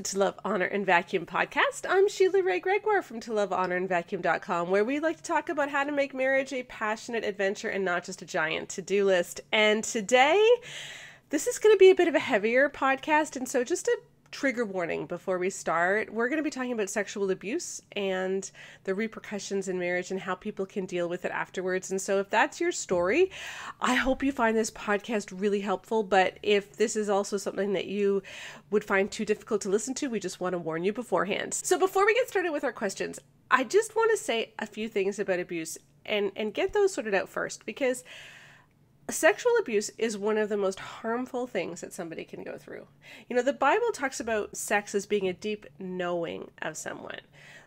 the To Love, Honor, and Vacuum podcast. I'm Sheila Wray Gregoire from ToLoveHonorAndVacuum.com, where we like to talk about how to make marriage a passionate adventure and not just a giant to-do list. And today, this is going to be a bit of a heavier podcast, and so just a trigger warning before we start. We're going to be talking about sexual abuse and the repercussions in marriage and how people can deal with it afterwards. And so if that's your story, I hope you find this podcast really helpful. But if this is also something that you would find too difficult to listen to, we just want to warn you beforehand. So before we get started with our questions, I just want to say a few things about abuse and get those sorted out first, because sexual abuse is one of the most harmful things that somebody can go through. You know, the Bible talks about sex as being a deep knowing of someone,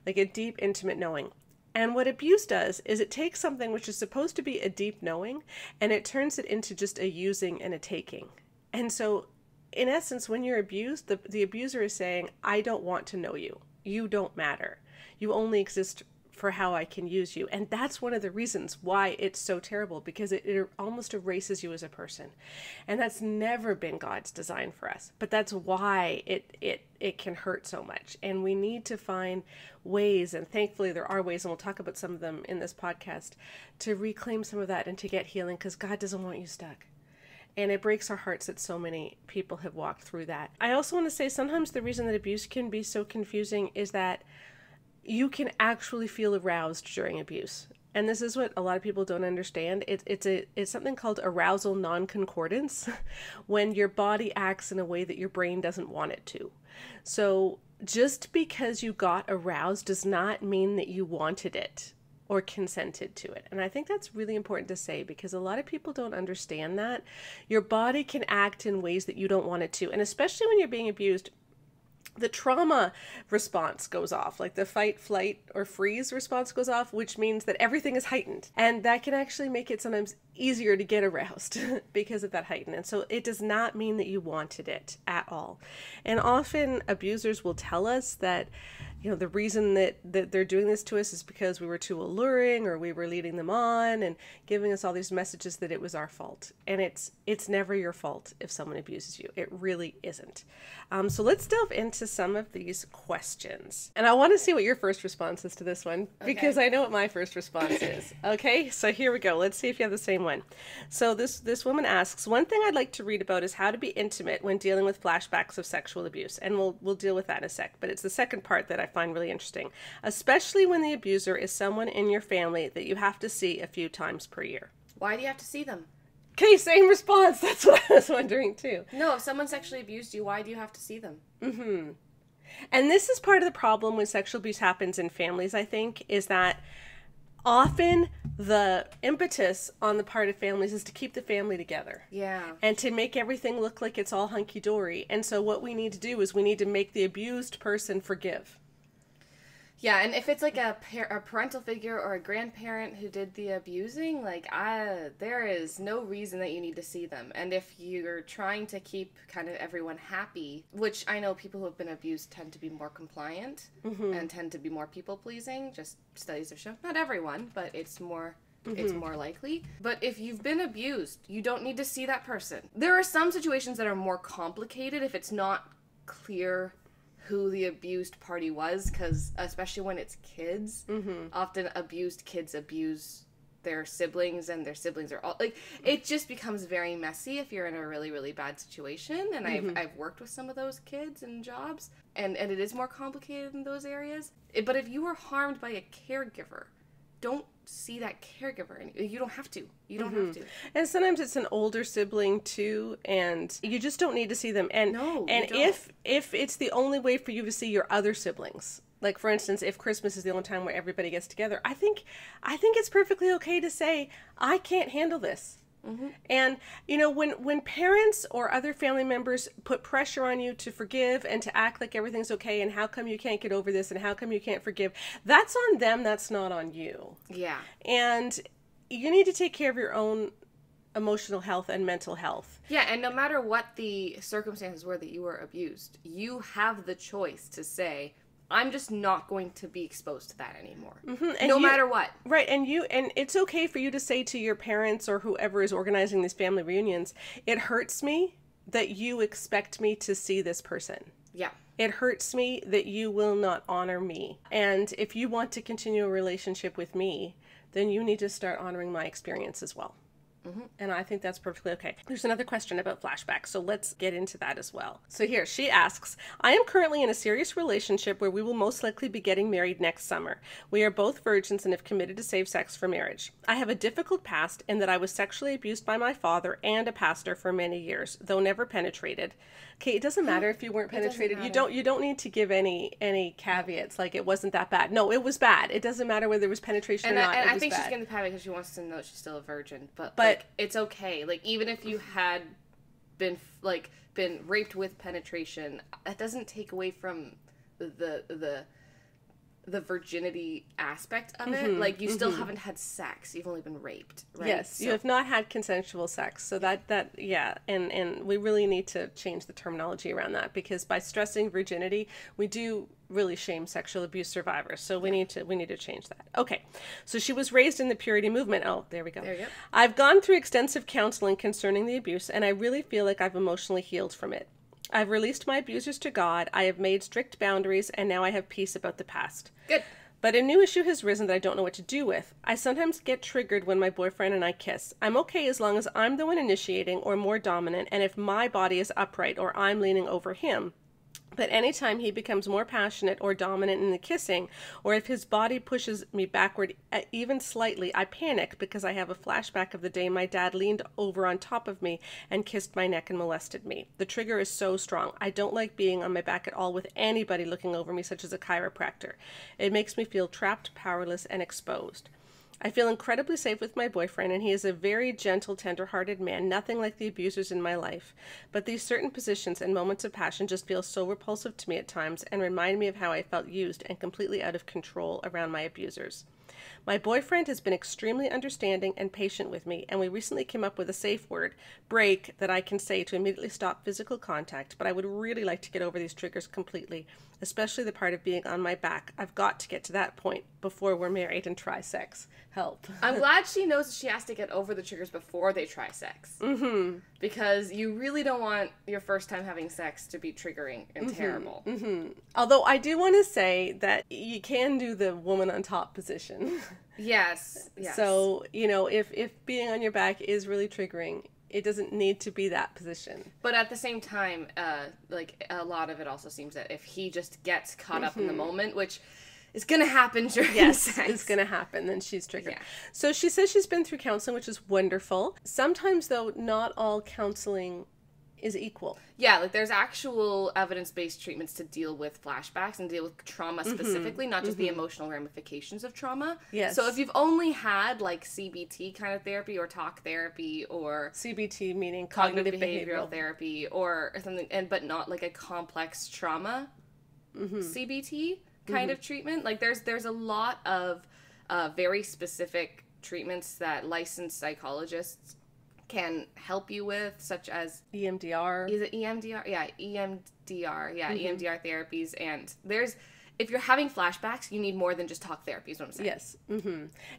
like a deep, intimate knowing. And what abuse does is it takes something which is supposed to be a deep knowing and it turns it into just a using and a taking. And so, in essence, when you're abused, the abuser is saying, I don't want to know you. You don't matter. You only exist for how I can use you. And that's one of the reasons why it's so terrible, because it almost erases you as a person. And that's never been God's design for us. But that's why it can hurt so much. And we need to find ways, and thankfully there are ways, and we'll talk about some of them in this podcast, to reclaim some of that and to get healing, because God doesn't want you stuck. And it breaks our hearts that so many people have walked through that. I also want to say sometimes the reason that abuse can be so confusing is that you can actually feel aroused during abuse. And this is what a lot of people don't understand. It's something called arousal non-concordance, when your body acts in a way that your brain doesn't want it to. So just because you got aroused does not mean that you wanted it or consented to it. And I think that's really important to say, because a lot of people don't understand that. Your body can act in ways that you don't want it to. And especially when you're being abused, the trauma response goes off, like the fight, flight, or freeze response goes off, which means that everything is heightened. And that can actually make it sometimes easier to get aroused because of that heightened. And so it does not mean that you wanted it at all. And often abusers will tell us that, you know, the reason that they're doing this to us is because we were too alluring, or we were leading them on and giving us all these messages that it was our fault. And it's never your fault if someone abuses you. It really isn't. So let's delve into some of these questions. And I want to see what your first response is to this one, because I know what my first response is. Okay, so here we go. Let's see if you have the same one. So this woman asks, one thing I'd like to read about is how to be intimate when dealing with flashbacks of sexual abuse. And we'll deal with that in a sec. But it's the second part that I find really interesting, especially when the abuser is someone in your family that you have to see a few times per year. Why do you have to see them? Okay, same response. That's what I was wondering too. No, if someone sexually abused you, why do you have to see them? Mm-hmm. And this is part of the problem when sexual abuse happens in families, I think, is that often the impetus on the part of families is to keep the family together. Yeah. And to make everything look like it's all hunky-dory. And so what we need to do is we need to make the abused person forgive. Yeah, and if it's like a parental figure or a grandparent who did the abusing, like, there is no reason that you need to see them. And if you're trying to keep kind of everyone happy, which I know people who have been abused tend to be more compliant and tend to be more people-pleasing, just studies have shown. Not everyone, but it's more likely. But if you've been abused, you don't need to see that person. There are some situations that are more complicated if it's not clear who the abused party was, because especially when it's kids, often abused kids abuse their siblings, and their siblings are all like, it just becomes very messy if you're in a really, really bad situation. And I've worked with some of those kids in jobs, and it is more complicated in those areas. But if you were harmed by a caregiver, don't see that caregiver. You don't have to. You don't have to. And sometimes it's an older sibling too, and you just don't need to see them. And if it's the only way for you to see your other siblings, like for instance, if Christmas is the only time where everybody gets together, I think it's perfectly okay to say, I can't handle this. And, you know, when parents or other family members put pressure on you to forgive and to act like everything's okay, and how come you can't get over this, and how come you can't forgive, that's on them, that's not on you. Yeah. And you need to take care of your own emotional health and mental health. Yeah, and no matter what the circumstances were that you were abused, you have the choice to say, I'm just not going to be exposed to that anymore. No matter what. Right, and it's okay for you to say to your parents or whoever is organizing these family reunions, it hurts me that you expect me to see this person. Yeah. It hurts me that you will not honor me. And if you want to continue a relationship with me, then you need to start honoring my experience as well. And I think that's perfectly okay. There's another question about flashbacks, so let's get into that as well. So here, she asks, I am currently in a serious relationship where we will most likely be getting married next summer. We are both virgins and have committed to safe sex for marriage. I have a difficult past in that I was sexually abused by my father and a pastor for many years, though never penetrated. Okay, it doesn't matter if you weren't penetrated. You don't need to give any caveats like it wasn't that bad. No, it was bad. It doesn't matter whether it was penetration or not. And I think bad. she's getting the caveat because she wants to know that she's still a virgin. But like, it's okay. Like, even if you had been raped with penetration, that doesn't take away from the virginity aspect of it. Like, you still haven't had sex. You've only been raped, right? Yes, you have not had consensual sex. So and we really need to change the terminology around that, because by stressing virginity, we do really shame sexual abuse survivors. So we need to change that. Okay. So she was raised in the purity movement. Oh, there we go. There you go. I've gone through extensive counseling concerning the abuse, and I really feel like I've emotionally healed from it. I've released my abusers to God, I have made strict boundaries, and now I have peace about the past. Good. But a new issue has risen that I don't know what to do with. I sometimes get triggered when my boyfriend and I kiss. I'm okay as long as I'm the one initiating or more dominant, and if my body is upright or I'm leaning over him. But anytime he becomes more passionate or dominant in the kissing, or if his body pushes me backward even slightly, I panic because I have a flashback of the day my dad leaned over on top of me and kissed my neck and molested me. The trigger is so strong. I don't like being on my back at all with anybody looking over me, such as a chiropractor. It makes me feel trapped, powerless, and exposed. I feel incredibly safe with my boyfriend, and he is a very gentle, tender-hearted man, nothing like the abusers in my life. But these certain positions and moments of passion just feel so repulsive to me at times and remind me of how I felt used and completely out of control around my abusers. My boyfriend has been extremely understanding and patient with me, and we recently came up with a safe word, break, that I can say to immediately stop physical contact, but I would really like to get over these triggers completely, especially the part of being on my back. I've got to get to that point before we're married and try sex. Help. I'm glad she knows that she has to get over the triggers before they try sex. Mm-hmm. Because you really don't want your first time having sex to be triggering and terrible. Mm-hmm. Although I do want to say that you can do the woman on top position. Yes. So, if being on your back is really triggering, it doesn't need to be that position. But at the same time, like, a lot of it also seems that if he just gets caught up in the moment, which is going to happen during sex. It's going to happen, then she's triggered. Yeah. So she says she's been through counseling, which is wonderful. Sometimes, though, not all counseling is equal. Yeah, like, there's actual evidence-based treatments to deal with flashbacks and deal with trauma specifically, not just the emotional ramifications of trauma. Yes. So if you've only had, like, CBT kind of therapy or talk therapy or CBT meaning cognitive behavioral therapy or something, but not like a complex trauma CBT kind of treatment, like, there's a lot of very specific treatments that licensed psychologists can help you with, such as EMDR. Is it EMDR? Yeah, EMDR. Yeah, EMDR therapies. And if you're having flashbacks, you need more than just talk therapy, is what I'm saying. Yes.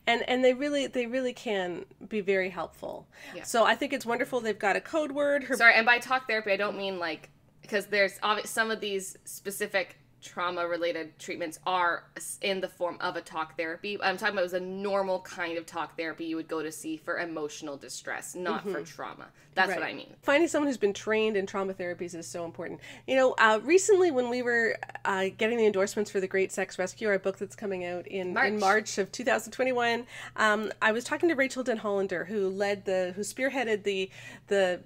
And they really can be very helpful. Yeah. So I think it's wonderful they've got a code word. Sorry, and by talk therapy, I don't mean, like, because there's some of these specific trauma-related treatments are in the form of a talk therapy. I'm talking about a normal kind of talk therapy you would go to see for emotional distress, not for trauma. That's what I mean. Finding someone who's been trained in trauma therapies is so important. Recently when we were getting the endorsements for The Great Sex Rescue, our book that's coming out in March of 2021, I was talking to Rachel Denhollander, who spearheaded the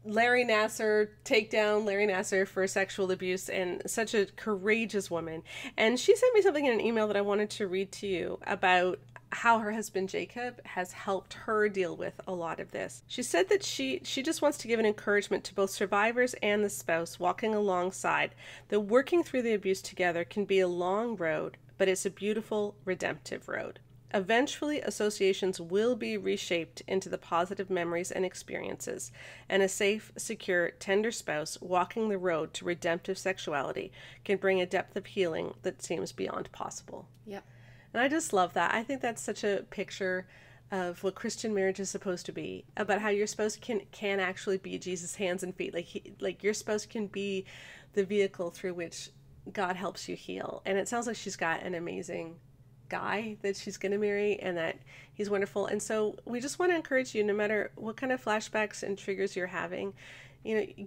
Larry Nassar, take down Larry Nassar for sexual abuse, and such a courageous woman. And she sent me something in an email that I wanted to read to you about how her husband Jacob has helped her deal with a lot of this. She said that she just wants to give an encouragement to both survivors and the spouse walking alongside that working through the abuse together can be a long road, but it's a beautiful, redemptive road. Eventually, associations will be reshaped into the positive memories and experiences, and a safe, secure, tender spouse walking the road to redemptive sexuality can bring a depth of healing that seems beyond possible. Yep. And I just love that. I think that's such a picture of what Christian marriage is supposed to be, about how your spouse can actually be Jesus' hands and feet. Like your spouse can be the vehicle through which God helps you heal. And it sounds like she's got an amazing guy that she's going to marry and that he's wonderful. And so we just want to encourage you, no matter what kind of flashbacks and triggers you're having,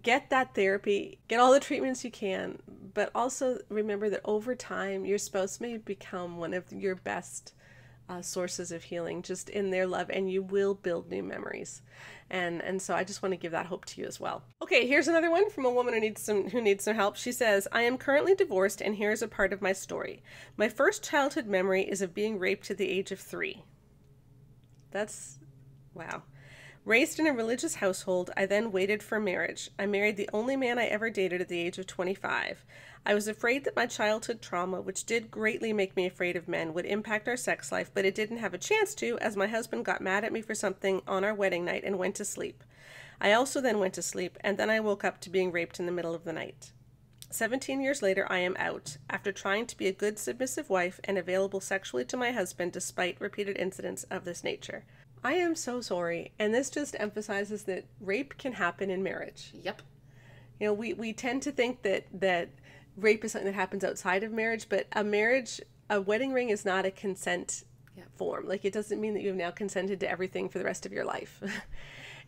get that therapy, get all the treatments you can, but also remember that over time, your spouse may become one of your best sources of healing just in their love, and you will build new memories. And so I just want to give that hope to you as well. Okay, here's another one from a woman who needs some help. She says, I am currently divorced, and here's a part of my story. My first childhood memory is of being raped at the age of 3. That's, wow. Raised in a religious household, I then waited for marriage. I married the only man I ever dated at the age of 25. I was afraid that my childhood trauma, which did greatly make me afraid of men, would impact our sex life, but it didn't have a chance to, as my husband got mad at me for something on our wedding night and went to sleep. I also then went to sleep, and then I woke up to being raped in the middle of the night. 17 years later, I am out, after trying to be a good submissive wife and available sexually to my husband despite repeated incidents of this nature. I am so sorry, and this just emphasizes that rape can happen in marriage. Yep. We tend to think that rape is something that happens outside of marriage, but a wedding ring is not a consent form. Like, it doesn't mean that you've now consented to everything for the rest of your life.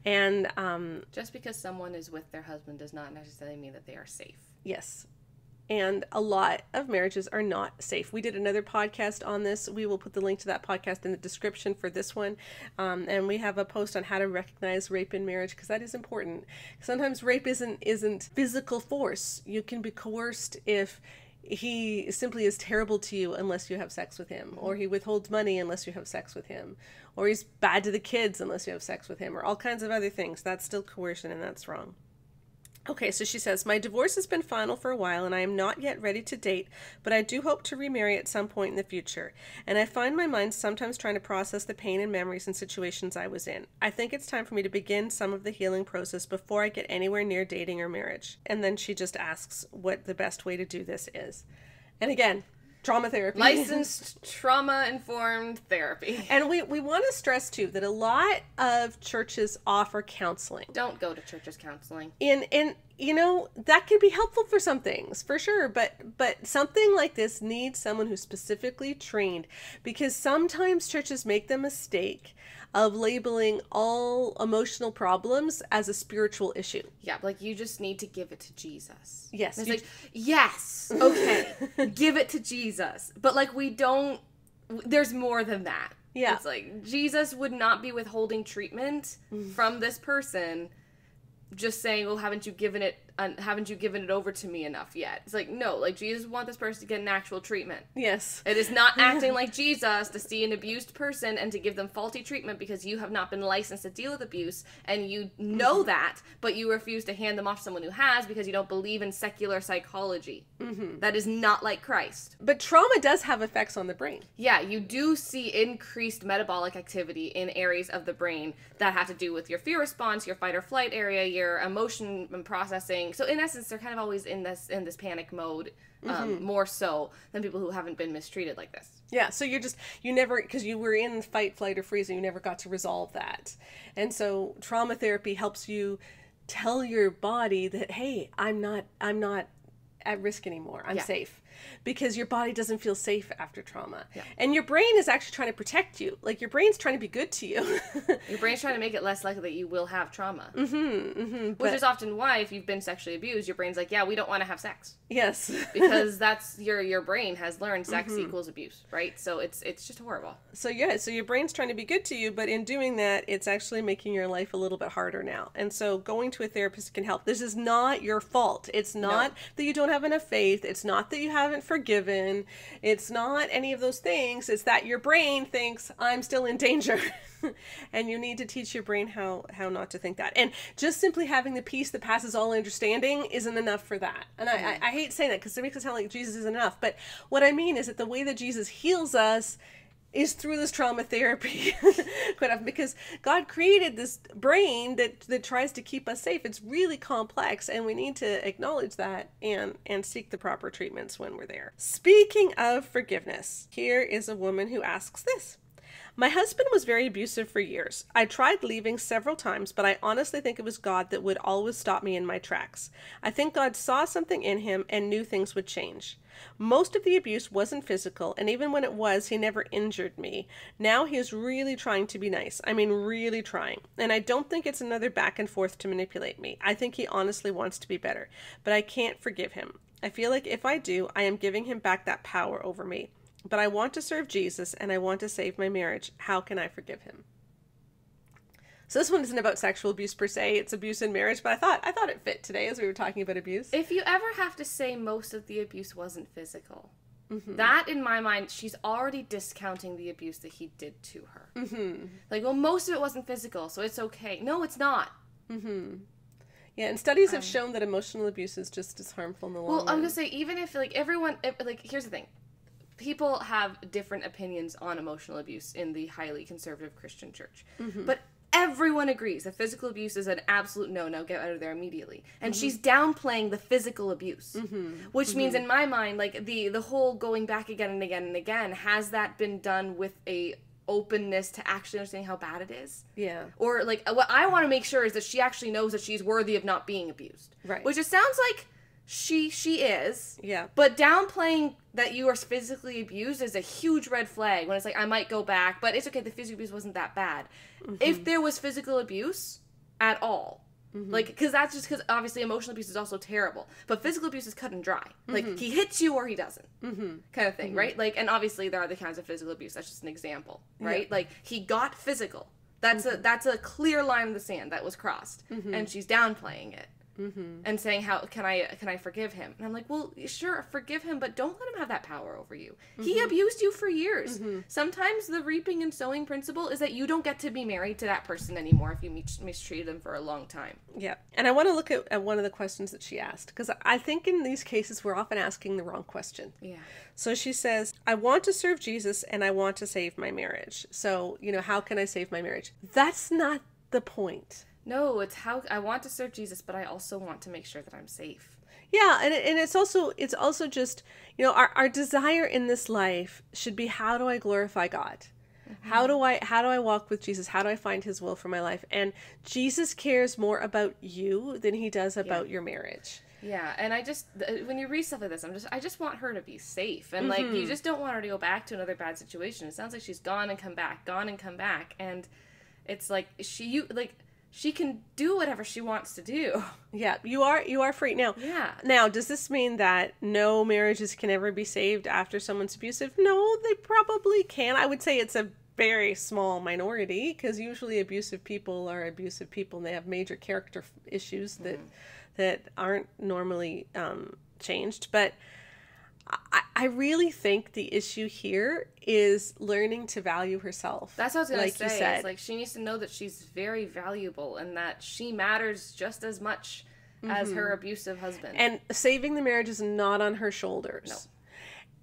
And just because someone is with their husband does not necessarily mean that they are safe. Yes. And a lot of marriages are not safe. We did another podcast on this. We will put the link to that podcast in the description for this one. And we have a post on how to recognize rape in marriage, because that is important. Sometimes rape isn't physical force. You can be coerced if he simply is terrible to you unless you have sex with him, or he withholds money unless you have sex with him, or he's bad to the kids unless you have sex with him, or all kinds of other things. That's still coercion, and that's wrong. Okay, so she says, my divorce has been final for a while and I am not yet ready to date, but I do hope to remarry at some point in the future. And I find my mind sometimes trying to process the pain and memories and situations I was in. I think it's time for me to begin some of the healing process before I get anywhere near dating or marriage. And then she just asks what the best way to do this is. And again, trauma therapy. Licensed trauma-informed therapy. And we want to stress, too, that a lot of churches offer counseling. Don't go to churches counseling. And that can be helpful for some things, for sure. But something like this needs someone who's specifically trained, because sometimes churches make the mistake of labeling all emotional problems as a spiritual issue. Yeah, like you just need to give it to Jesus. Yes. And it's like, yes, okay, give it to Jesus. But like there's more than that. Yeah. It's like Jesus would not be withholding treatment from this person just saying, well, haven't you given it over to me enough yet? It's like, no, like Jesus wants this person to get an actual treatment. Yes. It is not acting like Jesus to see an abused person and to give them faulty treatment because you have not been licensed to deal with abuse, and you know that, but you refuse to hand them off to someone who has because you don't believe in secular psychology. That is not like Christ. But trauma does have effects on the brain. Yeah, you do see increased metabolic activity in areas of the brain that have to do with your fear response, your fight or flight area, your emotion and processing. So in essence, they're kind of always in this panic mode, more so than people who haven't been mistreated like this. Yeah, so you never, because you were in fight, flight, or freeze, and you never got to resolve that. And so trauma therapy helps you tell your body that, hey, I'm not at risk anymore. I'm safe. Because your body doesn't feel safe after trauma. Yeah. And your brain is actually trying to protect you. Like, your brain's trying to be good to you. Your brain's trying to make it less likely that you will have trauma. Which is often why, if you've been sexually abused, your brain's like, yeah, we don't want to have sex. Yes. Because that's your brain has learned sex equals abuse, right? So it's just horrible. So your brain's trying to be good to you, but in doing that, it's actually making your life a little bit harder now. And so going to a therapist can help. This is not your fault. It's not that you don't have enough faith. It's not that you haven't forgiven. It's not any of those things. It's that your brain thinks, I'm still in danger. And you need to teach your brain how not to think that. And just simply having the peace that passes all understanding isn't enough for that. And I hate saying that because it makes it sound like Jesus isn't enough. But what I mean is that the way that Jesus heals us is through this trauma therapy. Quite often, because God created this brain that tries to keep us safe. It's really complex, and we need to acknowledge that and seek the proper treatments when we're there. Speaking of forgiveness, here is a woman who asks this. My husband was very abusive for years. I tried leaving several times, but I honestly think it was God that would always stop me in my tracks. I think God saw something in him and knew things would change. Most of the abuse wasn't physical, and even when it was, he never injured me. Now he is really trying to be nice. I mean, really trying. And I don't think it's another back and forth to manipulate me. I think he honestly wants to be better, but I can't forgive him. I feel like if I do, I am giving him back that power over me. But I want to serve Jesus and I want to save my marriage. How can I forgive him? So this one isn't about sexual abuse per se. It's abuse in marriage, but I thought it fit today as we were talking about abuse. If you ever have to say most of the abuse wasn't physical, that in my mind, she's already discounting the abuse that he did to her. Like, well, most of it wasn't physical, so it's okay. No, it's not. Yeah, and studies have shown that emotional abuse is just as harmful in the long run. Well, I'm going to say, even if, like, here's the thing. People have different opinions on emotional abuse in the highly conservative Christian church. But everyone agrees that physical abuse is an absolute no-no, get out of there immediately. And she's downplaying the physical abuse. Which means, in my mind, like, the whole going back again and again and again, has that been done with a openness to actually understanding how bad it is? Yeah. Or, like, what I want to make sure is that she actually knows that she's worthy of not being abused. Right. Which it sounds like she is. Yeah. But downplaying that you are physically abused is a huge red flag when it's like, I might go back, but it's okay, the physical abuse wasn't that bad. If there was physical abuse at all, like, because that's just because obviously emotional abuse is also terrible, but physical abuse is cut and dry. Like, he hits you or he doesn't, kind of thing, right? Like, and obviously there are the kinds of physical abuse. That's just an example, right? Yeah. Like, he got physical. That's a clear line in the sand that was crossed, and she's downplaying it. And saying, how can I forgive him? And I'm like, well, sure, forgive him, but don't let him have that power over you. He abused you for years. Sometimes the reaping and sowing principle is that you don't get to be married to that person anymore if you mistreated them for a long time. Yeah. And I want to look at one of the questions that she asked, because I think in these cases we're often asking the wrong question. Yeah. So she says, I want to serve Jesus and I want to save my marriage. So, how can I save my marriage? That's not the point. No, it's how I want to serve Jesus, but I also want to make sure that I'm safe. Yeah, and it's also just, our desire in this life should be, how do I glorify God? How do I walk with Jesus? How do I find his will for my life? And Jesus cares more about you than he does about your marriage. Yeah, and I just, when you read stuff like this, I just want her to be safe. And, like, you just don't want her to go back to another bad situation. It sounds like she's gone and come back. And it's like, she can do whatever she wants to do. Yeah, you are free. Now, Now, does this mean that no marriages can ever be saved after someone's abusive? No, they probably can. I would say it's a very small minority, because usually abusive people are abusive people and they have major character issues that aren't normally changed. But I really think the issue here is learning to value herself. That's what I was going to say. You said. It's like, she needs to know that she's very valuable and that she matters just as much as her abusive husband. And saving the marriage is not on her shoulders. No.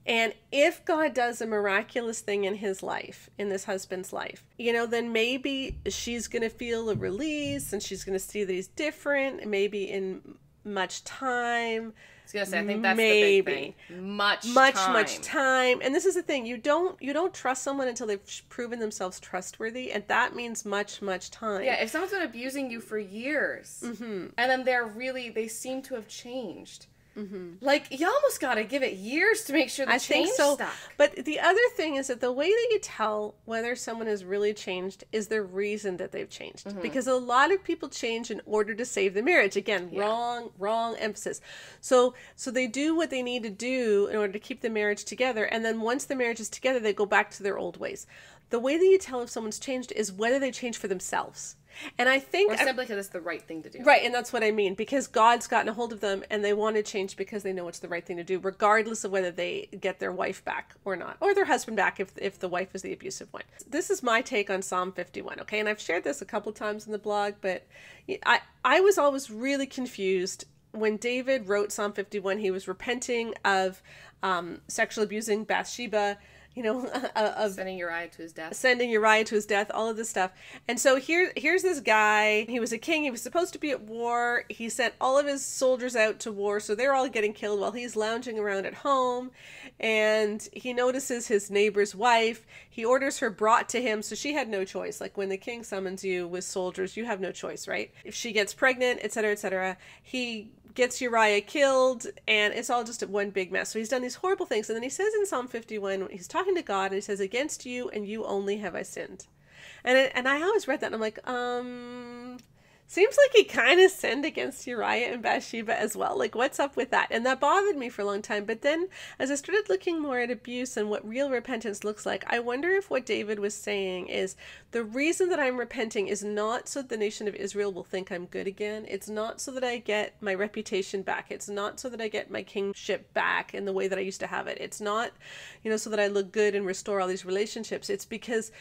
And if God does a miraculous thing in his life, in this husband's life, then maybe she's going to feel a release and she's going to see that he's different, maybe in much time. I was gonna say, I think that's the big thing. Much time. And this is the thing: you don't trust someone until they've proven themselves trustworthy, and that means much time. Yeah, if someone's been abusing you for years, and then they seem to have changed. Like, you almost gotta give it years to make sure the change stuck. But the other thing is that the way that you tell whether someone has really changed is the reason that they've changed. Because a lot of people change in order to save the marriage. Again, wrong emphasis. So they do what they need to do in order to keep the marriage together, and then once the marriage is together, they go back to their old ways. The way that you tell if someone's changed is whether they change for themselves. And I think... Or simply because it's the right thing to do. Right, and that's what I mean. Because God's gotten a hold of them and they want to change because they know it's the right thing to do, regardless of whether they get their wife back or not. Or their husband back if the wife is the abusive one. This is my take on Psalm 51, okay? And I've shared this a couple times in the blog, but I was always really confused. When David wrote Psalm 51, he was repenting of sexually abusing Bathsheba. sending Uriah to his death, all of this stuff. And so here's this guy. He was a king. He was supposed to be at war. He sent all of his soldiers out to war, so they're all getting killed while he's lounging around at home. And he notices his neighbor's wife. He orders her brought to him, so she had no choice. Like when the king summons you with soldiers, you have no choice, right? If she gets pregnant, etc., etc., he gets Uriah killed, and it's all just one big mess. So he's done these horrible things, and then he says in Psalm 51, he's talking to God, and he says, "Against you and you only have I sinned." And I always read that, and I'm like, seems like he kind of sinned against Uriah and Bathsheba as well. Like, what's up with that? And that bothered me for a long time. But then, as I started looking more at abuse and what real repentance looks like, I wonder if what David was saying is the reason that I'm repenting is not so the nation of Israel will think I'm good again. It's not so that I get my reputation back. It's not so that I get my kingship back in the way that I used to have it. It's not, so that I look good and restore all these relationships. It's because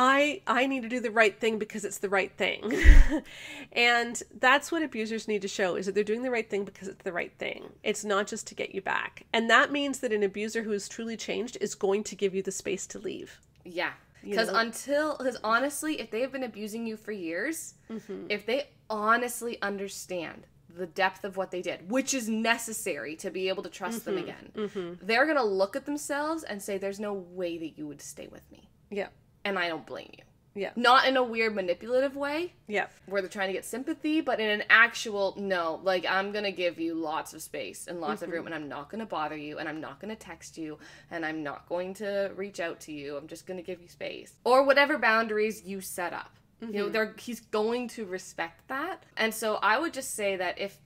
I need to do the right thing because it's the right thing. And that's what abusers need to show, is that they're doing the right thing because it's the right thing. It's not just to get you back. And that means that an abuser who is truly changed is going to give you the space to leave. Yeah. Because honestly, if they have been abusing you for years, if they honestly understand the depth of what they did, which is necessary to be able to trust them again, they're going to look at themselves and say, there's no way that you would stay with me. Yeah. And I don't blame you. Yeah. Not in a weird manipulative way. Yeah. Where they're trying to get sympathy, but in an actual, no, like, I'm going to give you lots of space and lots of room, and I'm not going to bother you, and I'm not going to text you, and I'm not going to reach out to you. I'm just going to give you space. Or whatever boundaries you set up. He's going to respect that. And so I would just say that if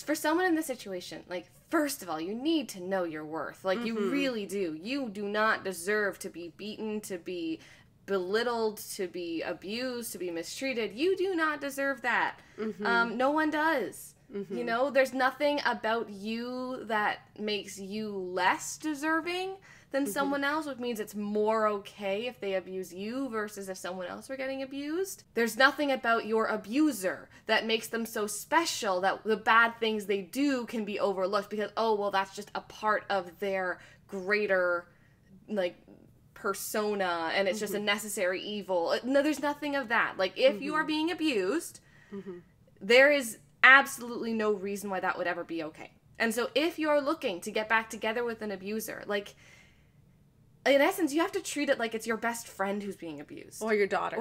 for someone in this situation, like, first of all, you need to know your worth. Like, you really do. You do not deserve to be beaten, to be belittled, to be abused, to be mistreated. You do not deserve that. No one does. There's nothing about you that makes you less deserving than someone else, which means it's more okay if they abuse you versus if someone else were getting abused. There's nothing about your abuser that makes them so special that the bad things they do can be overlooked because, that's just a part of their greater, like, persona, and it's just a necessary evil. No, there's nothing of that. Like, if you are being abused, there is absolutely no reason why that would ever be okay. And so if you're looking to get back together with an abuser, like, in essence, you have to treat it like it's your best friend who's being abused. Or your daughter.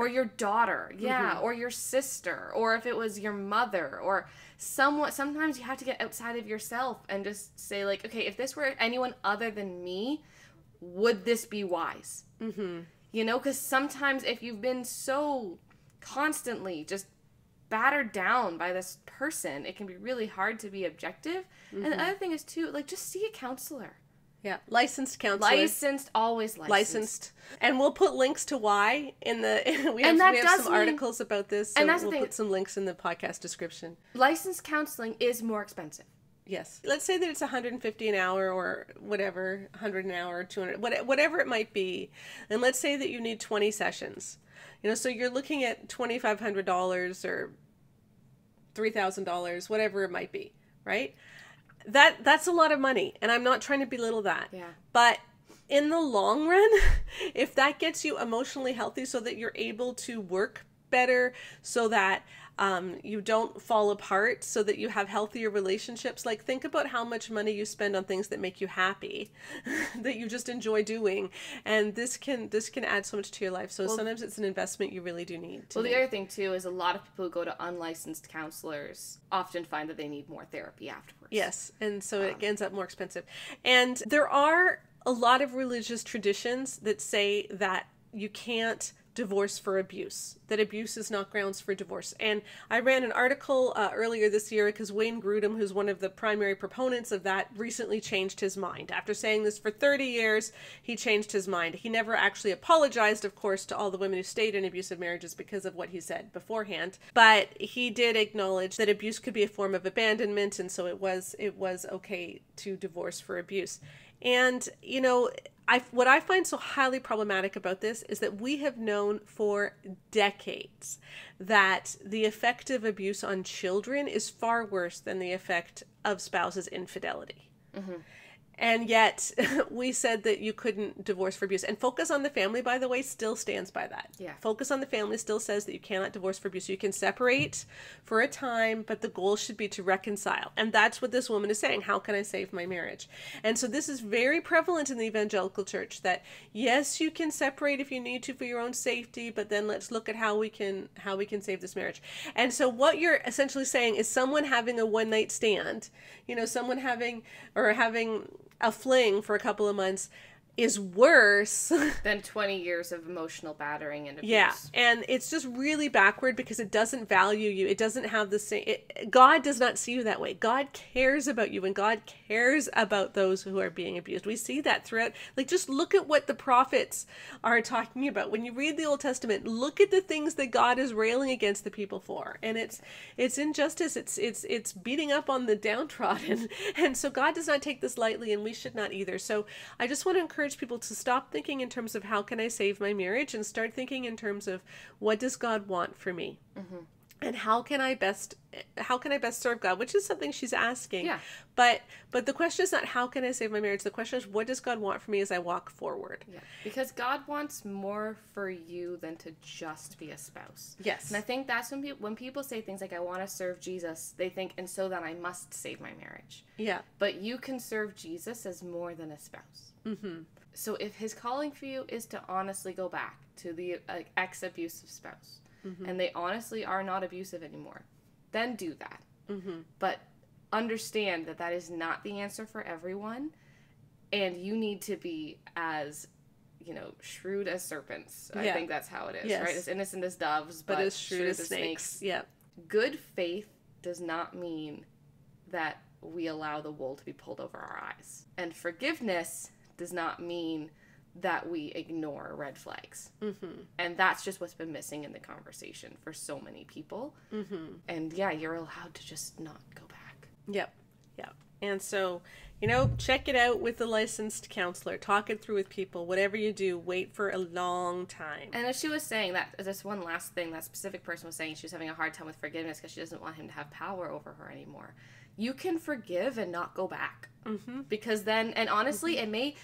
Yeah. Or your sister. Or if it was your mother. Or someone. Sometimes you have to get outside of yourself and just say, like, okay, if this were anyone other than me, would this be wise? Because sometimes if you've been so constantly just battered down by this person, it can be really hard to be objective. And the other thing is, too, like, just see a counselor. Yeah, licensed counselor. Always licensed. And we'll put links to why in the... we have some articles about this, so we'll put some links in the podcast description. Licensed counseling is more expensive. Yes. Let's say that it's $150 an hour or whatever, $100 an hour, $200, whatever it might be. And let's say that you need 20 sessions. So you're looking at $2,500 or $3,000, whatever it might be, right? That's a lot of money, and I'm not trying to belittle that. Yeah. But in the long run, if that gets you emotionally healthy so that you're able to work better, so that you don't fall apart, so that you have healthier relationships, like, think about how much money you spend on things that make you happy, that you just enjoy doing, and this can add so much to your life. So sometimes it's an investment you really do need to make. The other thing too is a lot of people who go to unlicensed counselors often find that they need more therapy afterwards. Yes, and so it ends up more expensive. And there are a lot of religious traditions that say that you can't divorce for abuse, that abuse is not grounds for divorce. And I ran an article earlier this year because Wayne Grudem, who's one of the primary proponents of that, recently changed his mind. After saying this for 30 years, he changed his mind. He never actually apologized, of course, to all the women who stayed in abusive marriages because of what he said beforehand. But he did acknowledge that abuse could be a form of abandonment, and so it was okay to divorce for abuse. And, what I find so highly problematic about this is that we have known for decades that the effect of abuse on children is far worse than the effect of spouses' infidelity. And yet we said that you couldn't divorce for abuse. And Focus on the Family, by the way, still stands by that. Yeah. Focus on the Family still says that you cannot divorce for abuse. You can separate for a time, but the goal should be to reconcile. And that's what this woman is saying. How can I save my marriage? And so this is very prevalent in the evangelical church, that yes, you can separate if you need to for your own safety, but then let's look at how we can save this marriage. And so what you're essentially saying is someone having a one night stand, someone having a fling for a couple of months is worse than 20 years of emotional battering and abuse. Yeah, and it's just really backward because it doesn't value you. It doesn't have the same... God does not see you that way. God cares about you, and God cares about those who are being abused. We see that throughout. Like, just look at what the prophets are talking about. When you read the Old Testament, look at the things that God is railing against the people for. And it's injustice. It's beating up on the downtrodden. And so God does not take this lightly, and we should not either. So I just want to encourage people to stop thinking in terms of how can I save my marriage and start thinking in terms of what does God want for me, and how can I best serve God, which is something she's asking. Yeah. But the question is not how can I save my marriage. The question is what does God want for me as I walk forward. Yeah. Because God wants more for you than to just be a spouse. Yes. And I think that's when people say things like I want to serve Jesus, they think and so then I must save my marriage. Yeah. But you can serve Jesus as more than a spouse. Mm-hmm. So if his calling for you is to honestly go back to the ex-abusive spouse, and they honestly are not abusive anymore, then do that. But understand that that is not the answer for everyone, and you need to be as, shrewd as serpents. I think that's how it is, right? As innocent as doves, but as shrewd as snakes. Yeah. Good faith does not mean that we allow the wool to be pulled over our eyes. And forgiveness does not mean that we ignore red flags. And that's just what's been missing in the conversation for so many people. And yeah, you're allowed to just not go back. Yep. And so, check it out with a licensed counselor. Talk it through with people. Whatever you do, wait for a long time. And as she was saying, that this one last thing, that specific person was saying she was having a hard time with forgiveness because she doesn't want him to have power over her anymore. You can forgive and not go back. Because then, and honestly, it may,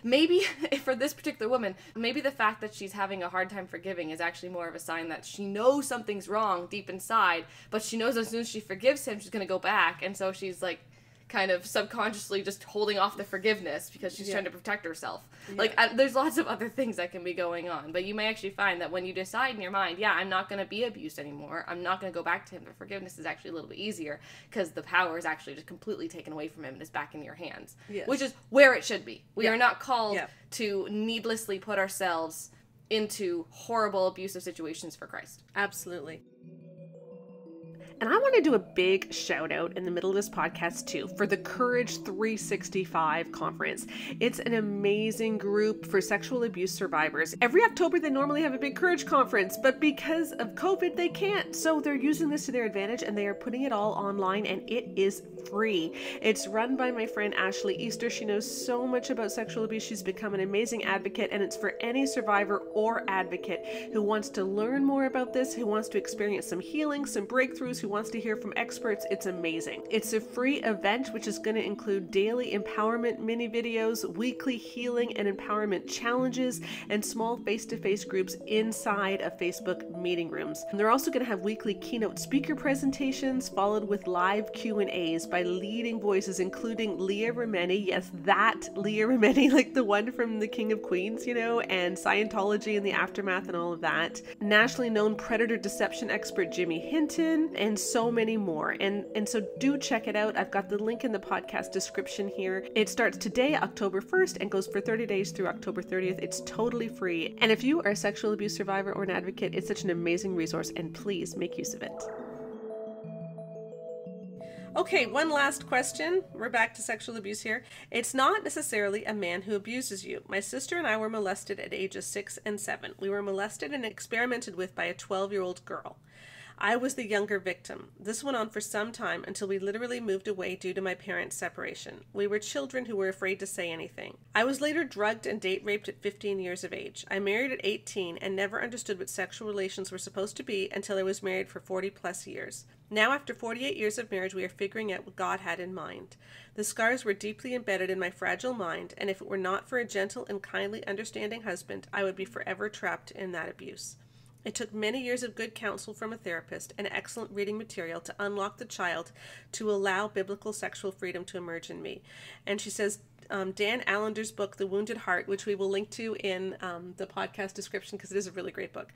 maybe for this particular woman, maybe the fact that she's having a hard time forgiving is actually more of a sign that she knows something's wrong deep inside, but she knows as soon as she forgives him, she's going to go back. And so she's kind of subconsciously just holding off the forgiveness because she's trying to protect herself. There's lots of other things that can be going on, but you may actually find that when you decide in your mind, I'm not going to be abused anymore, I'm not going to go back to him, the forgiveness is actually a little bit easier because the power is actually just completely taken away from him and is back in your hands, which is where it should be. We are not called to needlessly put ourselves into horrible abusive situations for Christ. Absolutely. And I want to do a big shout out in the middle of this podcast too for the Courage 365 conference. It's an amazing group for sexual abuse survivors. Every October they normally have a big Courage conference, but because of COVID they can't. So they're using this to their advantage and they are putting it all online and it is free. It's run by my friend Ashley Easter. She knows so much about sexual abuse. She's become an amazing advocate, and it's for any survivor or advocate who wants to learn more about this, who wants to experience some healing, some breakthroughs, who wants to hear from experts. It's amazing. It's a free event which is going to include daily empowerment mini videos, weekly healing and empowerment challenges, and small face-to-face groups inside of Facebook meeting rooms. And they're also going to have weekly keynote speaker presentations followed with live Q&As by leading voices including Leah Remini, yes, that Leah Remini, like the one from The King of Queens, and Scientology and the aftermath and all of that. Nationally known predator deception expert Jimmy Hinton, and so many more. And so do check it out. I've got the link in the podcast description here. It starts today, October 1st, and goes for 30 days through October 30th. It's totally free. And if you are a sexual abuse survivor or an advocate, it's such an amazing resource, and please make use of it. Okay, one last question. We're back to sexual abuse here. It's not necessarily a man who abuses you. My sister and I were molested at ages 6 and 7. We were molested and experimented with by a 12-year-old girl. I was the younger victim. This went on for some time until we literally moved away due to my parents' separation. We were children who were afraid to say anything. I was later drugged and date raped at 15 years of age. I married at 18 and never understood what sexual relations were supposed to be until I was married for 40 plus years. Now, after 48 years of marriage, we are figuring out what God had in mind. The scars were deeply embedded in my fragile mind, and if it were not for a gentle and kindly understanding husband, I would be forever trapped in that abuse. It took many years of good counsel from a therapist and excellent reading material to unlock the child to allow biblical sexual freedom to emerge in me. And she says, Dan Allender's book, The Wounded Heart, which we will link to in the podcast description because it is a really great book,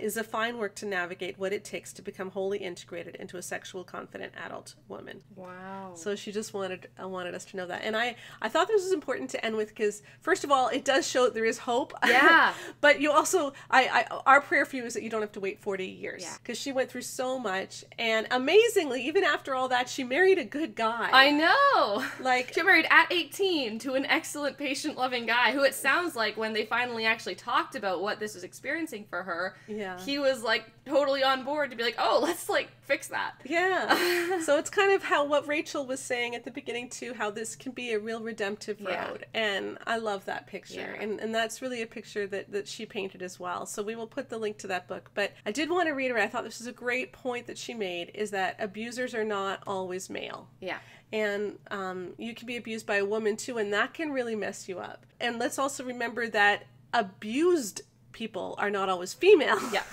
is a fine work to navigate what it takes to become wholly integrated into a sexual, confident adult woman. Wow. So she just wanted us to know that. And I thought this was important to end with because, first of all, it does show that there is hope. Yeah. But you also, our prayer for you is that you don't have to wait 40 years. Yeah. Because she went through so much. And amazingly, even after all that, she married a good guy. I know. Like, she married at 18 to an excellent, patient-loving guy who, it sounds like, when they finally actually talked about what this was experiencing for her, yeah, he was, like, totally on board to be like, oh, let's, like, fix that. Yeah. So it's kind of what Rachel was saying at the beginning, too, how this can be a real redemptive road. Yeah. And I love that picture. Yeah. And that's really a picture that she painted as well. So we will put the link to that book. But I did want to read her. I thought this was a great point that she made, is that abusers are not always male. Yeah. And you can be abused by a woman, too, and that can really mess you up. And let's also remember that abused people are not always female. Yeah.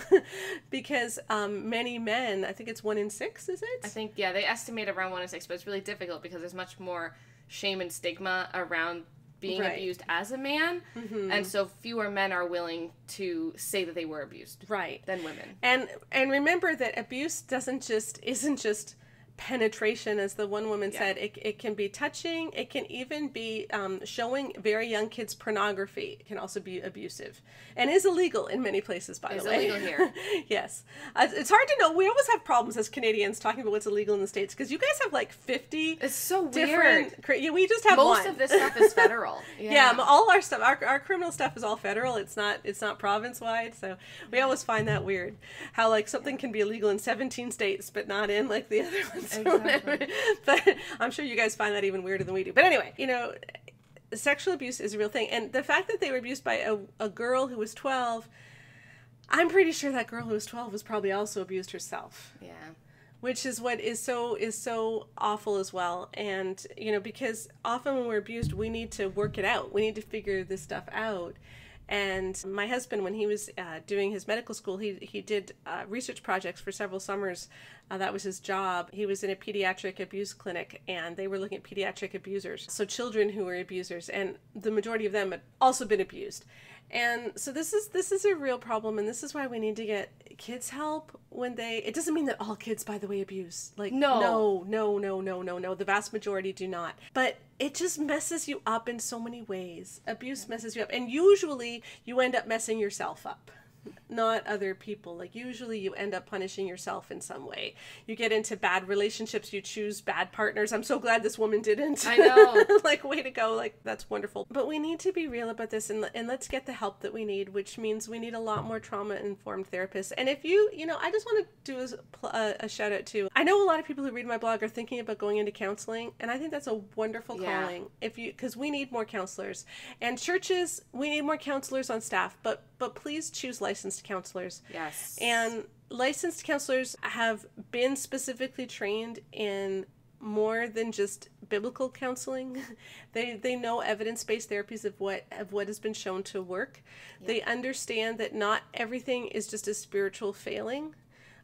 Because many men, I think it's 1 in 6, is it? I think, yeah, they estimate around 1 in 6, but it's really difficult because there's much more shame and stigma around being abused as a man, and so fewer men are willing to say that they were abused than women. And remember that abuse isn't just penetration, as the one woman said. It can be touching. It can even be showing very young kids pornography. It can also be abusive and is illegal in many places, by the way. It's illegal here. Yes. It's hard to know. We always have problems as Canadians talking about what's illegal in the States because you guys have like 50 it's so different weird. We just have most of this stuff is federal. Yeah, all our stuff, our criminal stuff is all federal. It's not province wide. So we always find that weird how like something can be illegal in 17 states but not in like the other ones. Exactly. But I'm sure you guys find that even weirder than we do. But anyway, sexual abuse is a real thing. And the fact that they were abused by a girl who was 12, I'm pretty sure that girl who was 12 was probably also abused herself. Yeah. Which is what is so awful as well. And, because often when we're abused, we need to work it out. We need to figure this stuff out. And my husband, when he was doing his medical school, he did research projects for several summers. That was his job. He was in a pediatric abuse clinic, and they were looking at pediatric abusers. So children who were abusers, and the majority of them had also been abused. And so this is a real problem, and this is why we need to get kids help when it doesn't mean that all kids, by the way, abuse. Like, no. The vast majority do not. But it just messes you up in so many ways. Abuse messes you up. And usually you end up messing yourself up, not other people. Like, usually you end up punishing yourself in some way. You get into bad relationships, you choose bad partners. I'm so glad this woman didn't. I know. Like, way to go. Like, that's wonderful. But we need to be real about this, and let's get the help that we need, which means we need a lot more trauma-informed therapists. And if I just want to do a shout out to, I know a lot of people who read my blog are thinking about going into counseling, and I think that's a wonderful calling. Because we need more counselors. And churches, we need more counselors on staff, but please choose licensed counselors. Yes. And licensed counselors have been specifically trained in more than just biblical counseling. They know evidence-based therapies of what has been shown to work. Yep. They understand that not everything is just a spiritual failing,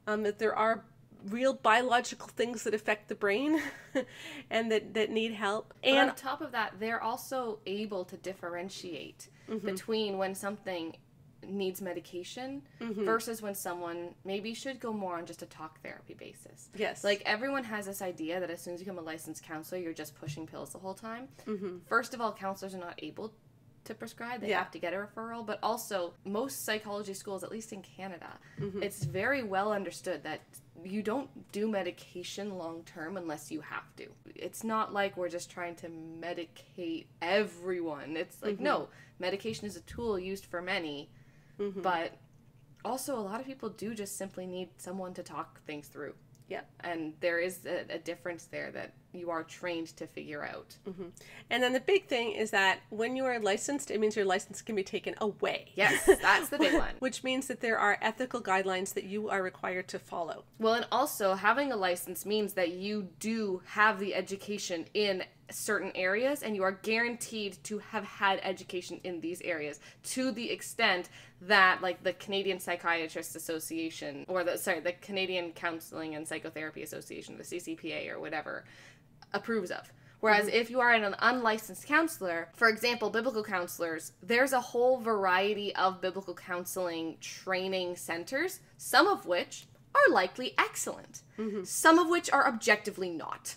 that there are real biological things that affect the brain and that need help. But and on top of that, they're also able to differentiate between when something needs medication versus when someone maybe should go more on just a talk therapy basis. Yes. Like, everyone has this idea that as soon as you become a licensed counselor, you're just pushing pills the whole time. First of all, counselors are not able to prescribe. They have to get a referral. But also, most psychology schools, at least in Canada, it's very well understood that you don't do medication long term unless you have to. It's not like we're just trying to medicate everyone. It's like, no, medication is a tool used for many, but Also, a lot of people do just simply need someone to talk things through. Yeah. And there is a difference there that you are trained to figure out. Mm-hmm. And then the big thing is that when you are licensed, it means your license can be taken away. Yes, that's the big one. Which means that there are ethical guidelines that you are required to follow. Well, and also having a license means that you do have the education in certain areas, and you are guaranteed to have had education in these areas to the extent that, like, the Canadian Psychiatrists Association, or the Canadian Counseling and Psychotherapy Association, the CCPA or whatever, approves of. Whereas if you are an unlicensed counselor, for example, biblical counselors, there's a whole variety of biblical counseling training centers, some of which are likely excellent. Some of which are objectively not.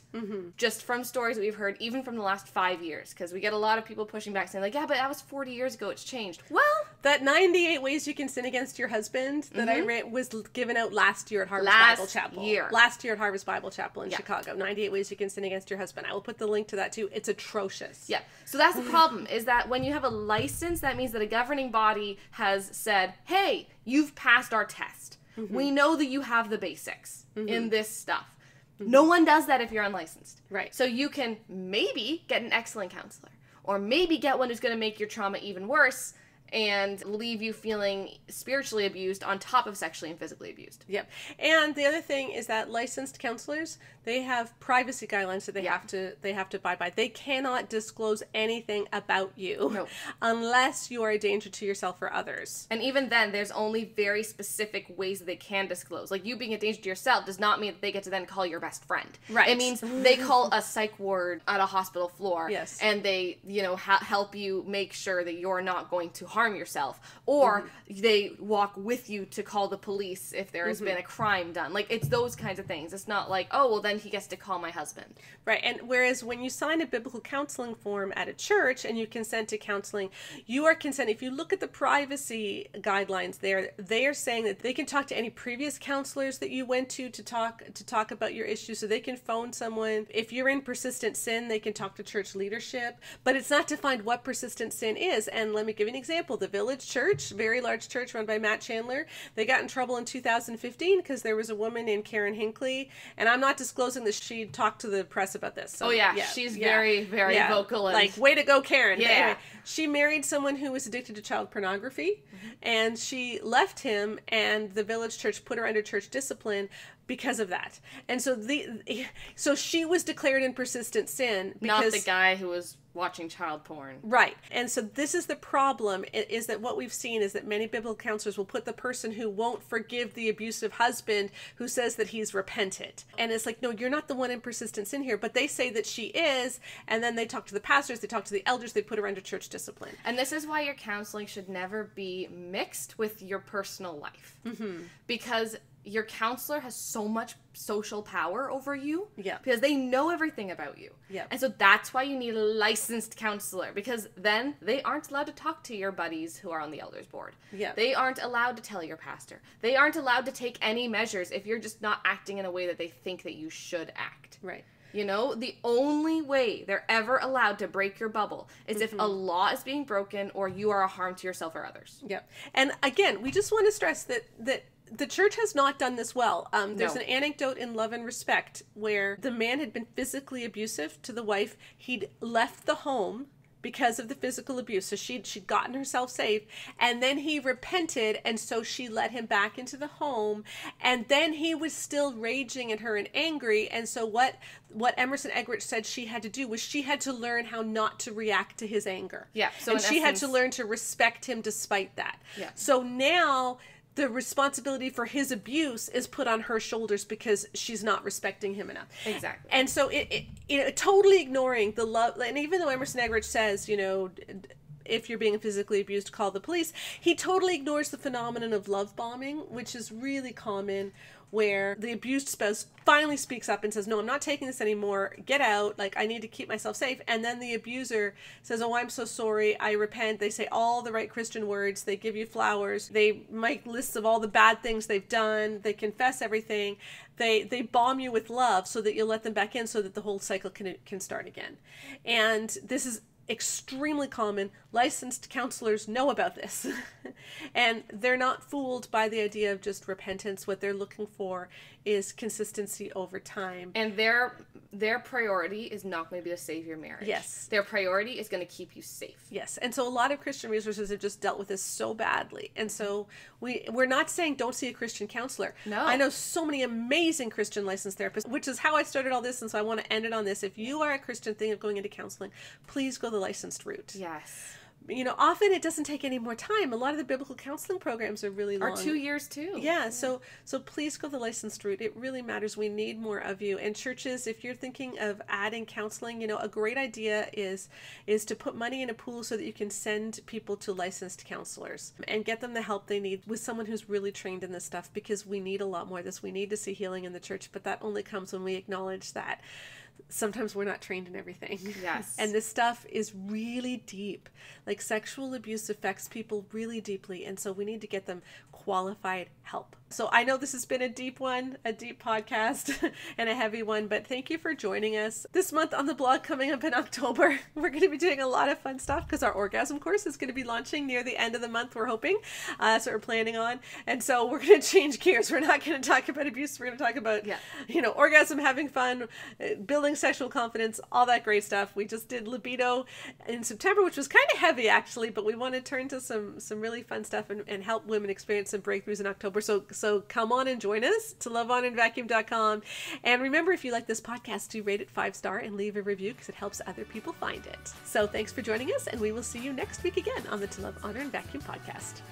Just from stories that we've heard, even from the last 5 years. Because we get a lot of people pushing back saying, like, yeah, but that was 40 years ago, it's changed. Well, that 98 Ways You Can Sin Against Your Husband that I read was given out last year at Harvest Bible Chapel. Last year at Harvest Bible Chapel in Chicago. 98 Ways You Can Sin Against Your Husband. I will put the link to that too. It's atrocious. Yeah. So that's the problem, is that when you have a license, that means that a governing body has said, hey, you've passed our test. We know that you have the basics in this stuff. No one does that if you're unlicensed. Right. So you can maybe get an excellent counselor, or maybe get one who's going to make your trauma even worse and leave you feeling spiritually abused on top of sexually and physically abused. Yep. And the other thing is that licensed counselors, they have privacy guidelines that they have to abide by. They cannot disclose anything about you unless you are a danger to yourself or others. And even then, there's only very specific ways that they can disclose. Like, you being a danger to yourself does not mean that they get to then call your best friend. Right. It means they call a psych ward at a hospital floor. Yes. And they, help you make sure that you're not going to harm yourself, or they walk with you to call the police if there has been a crime done. Like, it's those kinds of things. It's not like, oh, well, then he gets to call my husband. Right. And whereas when you sign a biblical counseling form at a church and you consent to counseling, you are consenting. If you look at the privacy guidelines there, they are saying that they can talk to any previous counselors that you went to talk about your issues. So they can phone someone. If you're in persistent sin, they can talk to church leadership, but it's not defined what persistent sin is. And let me give you an example. The Village Church, very large church run by Matt Chandler, they got in trouble in 2015 because there was a woman named Karen Hinckley, and I'm not disclosing that she talked to the press about this. So, she's very, very vocal. And... like, way to go, Karen. Yeah. But anyway, she married someone who was addicted to child pornography, and she left him, and the Village Church put her under church discipline because of that. And so she was declared in persistent sin because... not the guy who was watching child porn. Right. And so this is the problem, is that what we've seen is that many biblical counselors will put the person who won't forgive the abusive husband who says that he's repented. And it's like, no, you're not the one in persistent sin here. But they say that she is, and then they talk to the pastors, they talk to the elders, they put her under church discipline. And this is why your counseling should never be mixed with your personal life. Because your counselor has so much social power over you. Yeah. Because they know everything about you. Yeah. And so that's why you need a licensed counselor, because then they aren't allowed to talk to your buddies who are on the elders board. Yeah. They aren't allowed to tell your pastor. They aren't allowed to take any measures if you're just not acting in a way that they think that you should act. Right. The only way they're ever allowed to break your bubble is if a law is being broken or you are a harm to yourself or others. Yeah. And again, we just want to stress that the church has not done this well. There's an anecdote in Love and Respect where the man had been physically abusive to the wife. He'd left the home because of the physical abuse. So she'd gotten herself saved, and then he repented, and so she let him back into the home, and then he was still raging at her and angry, and so what Emerson Eggerichs said she had to do was she had to learn how not to react to his anger. Yeah. So and she had to learn to respect him despite that. Yeah. So now the responsibility for his abuse is put on her shoulders because she's not respecting him enough. Exactly. And so it totally ignoring the love, and even though Emerson Eggerichs says, if you're being physically abused, call the police, he totally ignores the phenomenon of love bombing, which is really common, where the abused spouse finally speaks up and says, no, I'm not taking this anymore. Get out. Like, I need to keep myself safe. And then the abuser says, oh, I'm so sorry. I repent. They say all the right Christian words. They give you flowers. They make lists of all the bad things they've done. They confess everything. They bomb you with love so that you'll let them back in so that the whole cycle can start again. And this is extremely common. Licensed counselors know about this. And they're not fooled by the idea of just repentance. What they're looking for is consistency over time. And their priority is not going to be to save your marriage. Yes. Their priority is going to keep you safe. Yes. And so a lot of Christian resources have just dealt with this so badly. And so we're not saying don't see a Christian counselor. No. I know so many amazing Christian licensed therapists, which is how I started all this. And so I want to end it on this. If you are a Christian thinking of going into counseling, please go the licensed route. Yes. You know, often it doesn't take any more time. A lot of the biblical counseling programs are really long. Or 2 years too. Yeah, so please go the licensed route. It really matters. We need more of you. And churches, if you're thinking of adding counseling, you know, a great idea is to put money in a pool so that you can send people to licensed counselors and get them the help they need with someone who's really trained in this stuff, because we need a lot more of this. We need to see healing in the church, but that only comes when we acknowledge that sometimes we're not trained in everything. Yes. And this stuff is really deep. Like, sexual abuse affects people really deeply. And so we need to get them qualified help. So I know this has been a deep one, a deep podcast and a heavy one, but thank you for joining us this month on the blog. Coming up in October, we're going to be doing a lot of fun stuff because our orgasm course is going to be launching near the end of the month, we're hoping. That's what we're planning on. And so we're going to change gears. We're not going to talk about abuse. We're going to talk about, you know, orgasm, having fun, building sexual confidence, all that great stuff. We just did libido in September, which was kind of heavy actually, but we want to turn to some really fun stuff and help women experience some breakthroughs in October. So come on and join us to loveonandvacuum.com. And remember, if you like this podcast, do rate it 5-star and leave a review because it helps other people find it. So thanks for joining us, and we will see you next week again on the To Love, Honor, and Vacuum podcast.